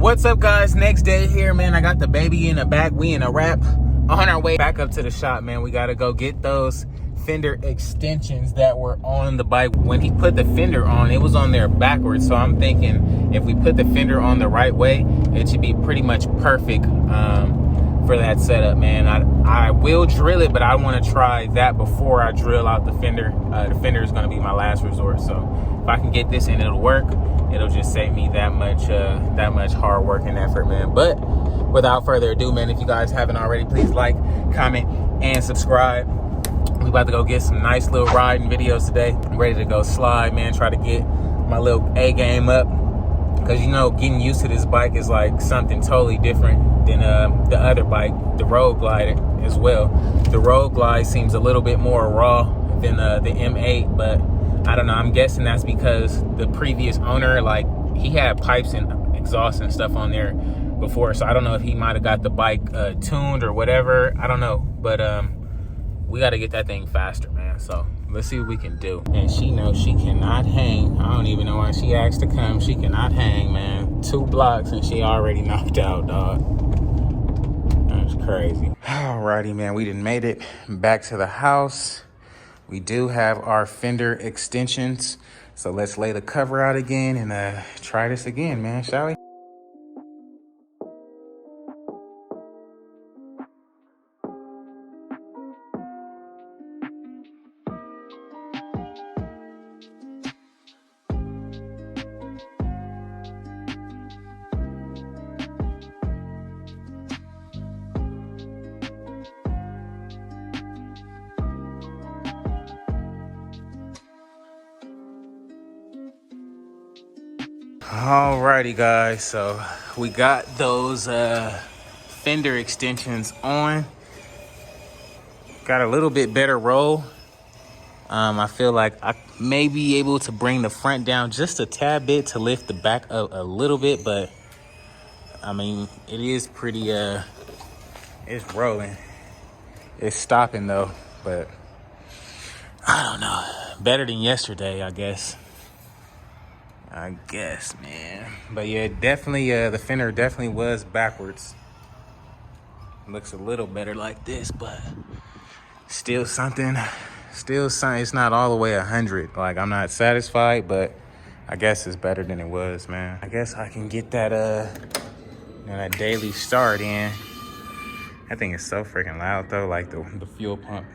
What's up, guys? Next day here, man. I got the baby in the back. We in a wrap on our way back up to the shop, man. We got to go get those fender extensions that were on the bike. When he put the fender on, it was on there backwards. So I'm thinking if we put the fender on the right way, it should be pretty much perfect for that setup, man. I will drill it, but I want to try that before I drill out the fender. The fender is going to be my last resort. So if I can get this and it'll work, it'll just save me that much hard work and effort, man. But without further ado, man, if you guys haven't already, please like, comment, and subscribe. We about to go get some nice little riding videos today. I'm ready to go slide, man. Try to get my little A game up. Because, you know, getting used to this bike is like something totally different than the other bike, the Road Glide as well. The Road Glide seems a little bit more raw than the M8, but I don't know. I'm guessing that's because the previous owner, like, he had pipes and exhaust and stuff on there before. So I don't know if he might have got the bike tuned or whatever. I don't know. But we got to get that thing faster, man. So let's see what we can do. And she knows she cannot hang. I don't even know why she asked to come. She cannot hang, man. 2 blocks and she already knocked out, dog. That's crazy. Alrighty, man. We done made it back to the house. We do have our fender extensions. So let's lay the cover out again and try this again, man, shall we? Alrighty, guys, so we got those fender extensions on. Got a little bit better roll. I feel like I may be able to bring the front down just a tad bit to lift the back up a little bit, but I mean, it is pretty it's rolling. It's stopping though, but I don't know. Better than yesterday, I guess, man. But yeah, definitely, the fender definitely was backwards. Looks a little better like this, but still something. It's not all the way 100. Like, I'm not satisfied, but I guess it's better than it was, man. I guess I can get that, that daily start in. That thing is so freaking loud, though, like the fuel pump.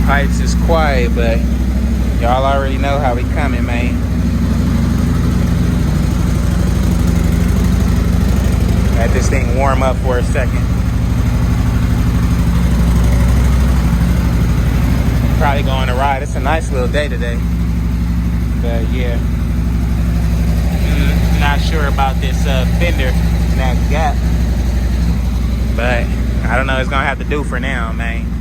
Pipes is quiet, but y'all already know how we coming, man. Let this thing warm up for a second. Probably go on a ride. It's a nice little day today. But yeah, not sure about this fender and that gap. But I don't know. It's gonna have to do for now, man.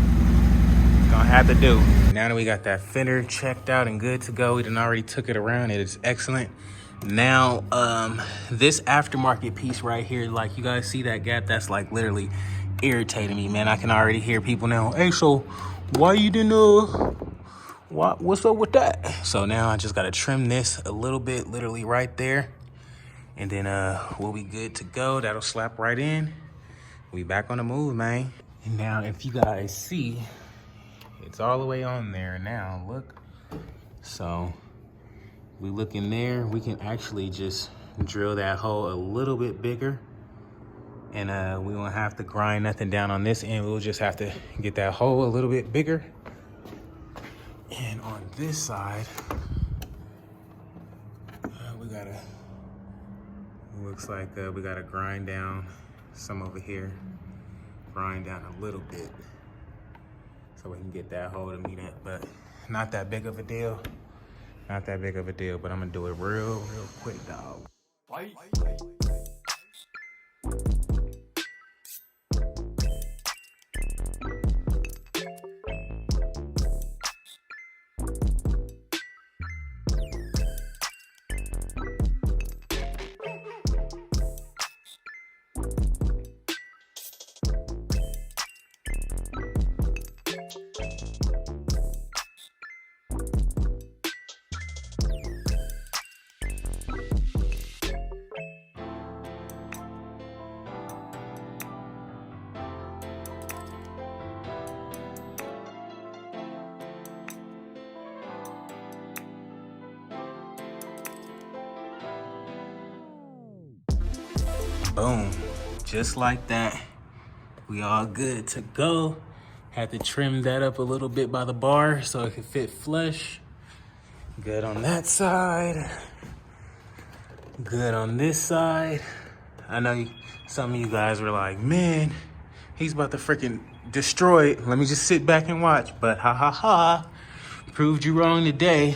Gonna have to do. Now that we got that fender checked out and good to go, we done already took it around. It is excellent. Now, this aftermarket piece right here, like, you guys see that gap? That's like literally irritating me, man. I can already hear people now, hey, so why you didn't, what's up with that? So now I just gotta trim this a little bit, literally right there. And then we'll be good to go. That'll slap right in. We back on the move, man. And now if you guys see, it's all the way on there now, look. So we look in there, we can actually just drill that hole a little bit bigger. And we won't have to grind nothing down on this end. We'll just have to get that hole a little bit bigger. And on this side, looks like we gotta grind down some over here. Grind down a little bit so we can get that hole to meet it, but not that big of a deal. Not that big of a deal, but I'm gonna do it real quick, dog. Boom. Just like that. We all good to go. Had to trim that up a little bit by the bar so it could fit flush. Good on that side. Good on this side. I know some of you guys were like, man, he's about to freaking destroy it. Let me just sit back and watch. But ha ha ha, proved you wrong today.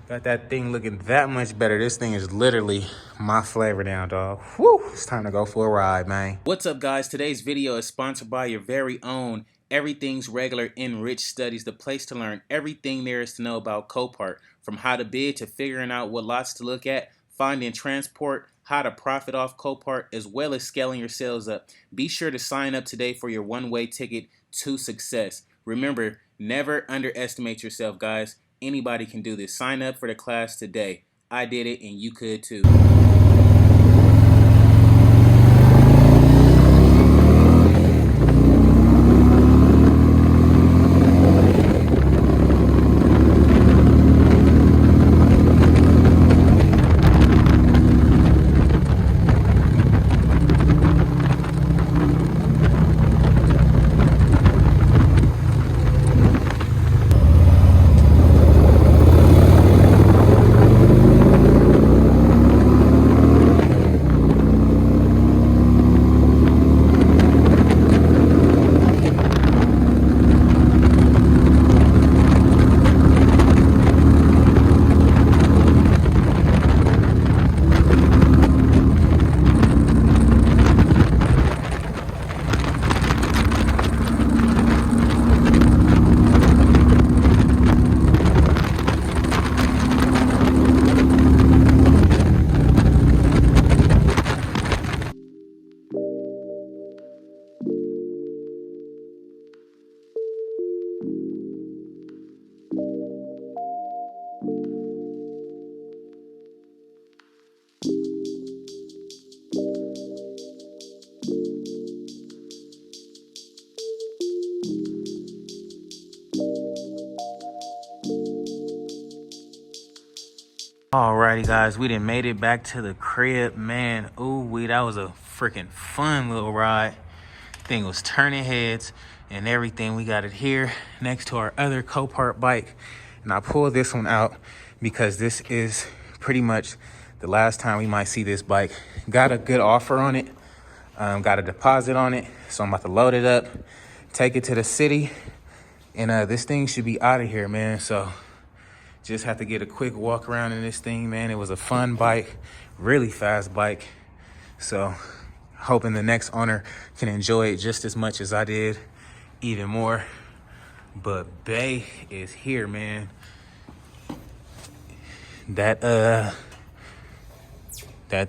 Got that thing looking that much better. This thing is literally my flavor down, dog. Whew, it's time to go for a ride, man. What's up, guys? Today's video is sponsored by your very own Everything's Regular Enriched Studies, the place to learn everything there is to know about Copart, from how to bid to figuring out what lots to look at, finding transport, how to profit off Copart, as well as scaling your sales up. Be sure to sign up today for your one-way ticket to success. Remember, never underestimate yourself, guys. Anybody can do this. Sign up for the class today. I did it and you could too. Alrighty, guys, we done made it back to the crib, man. Ooh, that was a freaking fun little ride. Thing was turning heads and everything. We got it here next to our other Copart bike, and I pulled this one out because this is pretty much the last time we might see this bike. Got a good offer on it, got a deposit on it, so I'm about to load it up, take it to the city, and this thing should be out of here, man. So just have to get a quick walk around in this thing, man. It was a fun bike, really fast bike. So hoping the next owner can enjoy it just as much as I did, even more. But Bay is here, man. That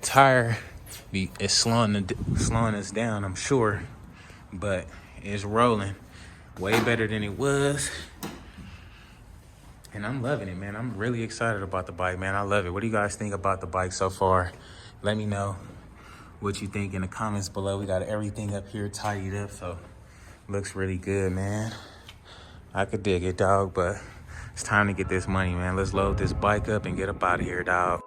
tire is slowing us down, I'm sure, but it's rolling way better than it was. And I'm loving it, man. I'm really excited about the bike, man. I love it. What do you guys think about the bike so far? Let me know what you think in the comments below. We got everything up here tidied up, so looks really good, man. I could dig it, dog, but it's time to get this money, man. Let's load this bike up and get up out of here, dog.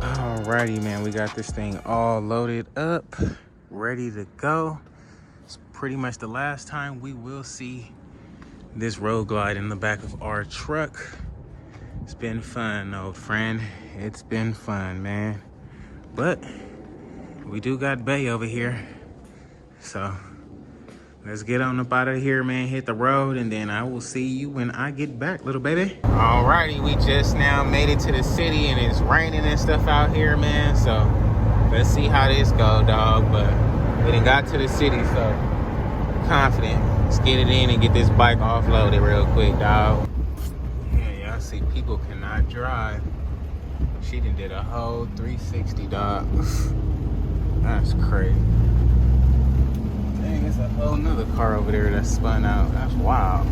Alrighty, man, we got this thing all loaded up, ready to go. It's pretty much the last time we will see this road glide in the back of our truck. It's been fun, old friend. It's been fun, man. But we do got Bay over here. So let's get on up out of here, man. Hit the road, and then I will see you when I get back, little baby. Alrighty, we just now made it to the city, and it's raining and stuff out here, man. So let's see how this go, dog. But we done got to the city, so confident. Let's get it in and get this bike offloaded real quick, dog. Yeah, y'all see people cannot drive. She done did a whole 360, dog. That's crazy. Dang, it's a whole nother car over there that spun out. That's wild.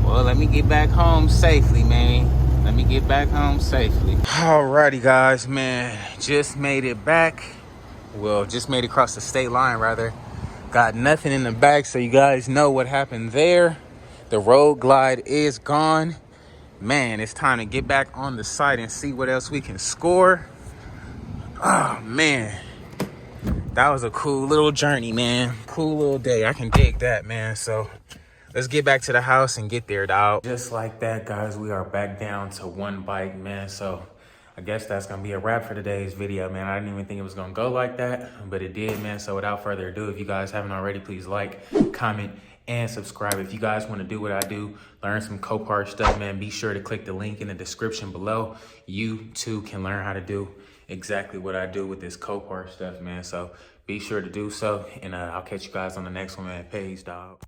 Well, let me get back home safely, man. Let me get back home safely. Alrighty, guys, man. Just made it back. Well, just made it across the state line, rather. Got nothing in the back, so you guys know what happened there. The road glide is gone. Man, it's time to get back on the site and see what else we can score. Oh, man. That was a cool little journey, man. Cool little day. I can dig that, man. So let's get back to the house and get there, dog. Just like that, guys, we are back down to one bike, man. So I guess that's going to be a wrap for today's video, man. I didn't even think it was going to go like that, but it did, man. So without further ado, if you guys haven't already, please like, comment, and subscribe. If you guys want to do what I do, learn some Copart stuff, man, be sure to click the link in the description below. You too can learn how to do exactly what I do with this Copart stuff, man. So be sure to do so, and I'll catch you guys on the next one, man. Peace, dog.